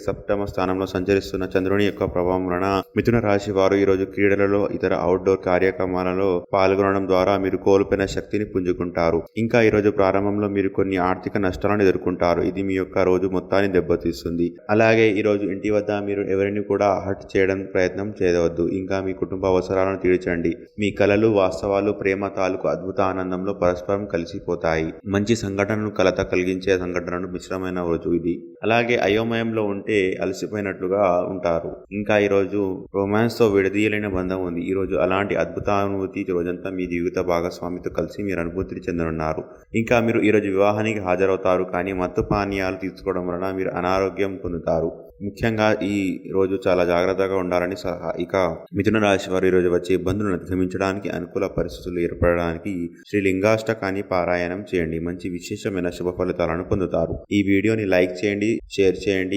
సప్తమ స్థానంలో సంచరిస్తున్న చంద్రుని యొక్క ప్రభావం వలన మిథున రాశి వారు ఈ రోజు క్రీడలలో ఇతర అవుట్డోర్ కార్యక్రమాలలో పాల్గొనడం ద్వారా మీరు కోల్పోయిన శక్తిని పుంజుకుంటారు. ఇంకా ఈ రోజు ప్రారంభంలో మీరు కొన్ని ఆర్థిక నష్టాలను ఎదుర్కొంటారు. ఇది మీ యొక్క రోజు మొత్తాన్ని దెబ్బతీస్తుంది. అలాగే ఈ రోజు ఇంటి వద్ద మీరు ఎవరిని కూడా హర్ట్ చేయడం ప్రయత్నం చేయవద్దు. ఇంకా మీ కుటుంబ అవసరాలను తీర్చండి. మీ కలలు, వాస్తవాలు, ప్రేమ తాలూకు అద్భుత ఆనందంలో పరస్పరం కలిసిపోతాయి. మంచి సంఘటనలు, కలత కలిగించే సంఘటనలు మిశ్రమైన రోజు ఇది. అలాగే అయోమయంలో ఉంటే అలసిపోయినట్లుగా ఉంటారు. ఇంకా ఈరోజు రొమాన్స్ తో విడదీయలేని బంధం ఉంది. ఈరోజు అలాంటి అద్భుతానుభూతి రోజంతా మీ జీవిత భాగస్వామితో కలిసి మీరు అనుభూతిని చెందనున్నారు. ఇంకా మీరు ఈరోజు వివాహానికి హాజరవుతారు, కానీ మత్తు పానీయాలు తీసుకోవడం వలన మీరు అనారోగ్యం పొందుతారు. ముఖ్యంగా ఈ రోజు చాలా జాగ్రత్తగా ఉండాలని సలహా. ఇక మిథున రాశి వారు ఈరోజు వచ్చే ఇబ్బందులను అధిగమించడానికి, అనుకూల పరిస్థితులు ఏర్పడడానికి శ్రీ లింగాష్టకాన్ని పారాయణం చేయండి. మంచి విశేషమైన శుభ ఫలితాలను పొందుతారు. ఈ వీడియోని లైక్ చేయండి, షేర్ చేయండి.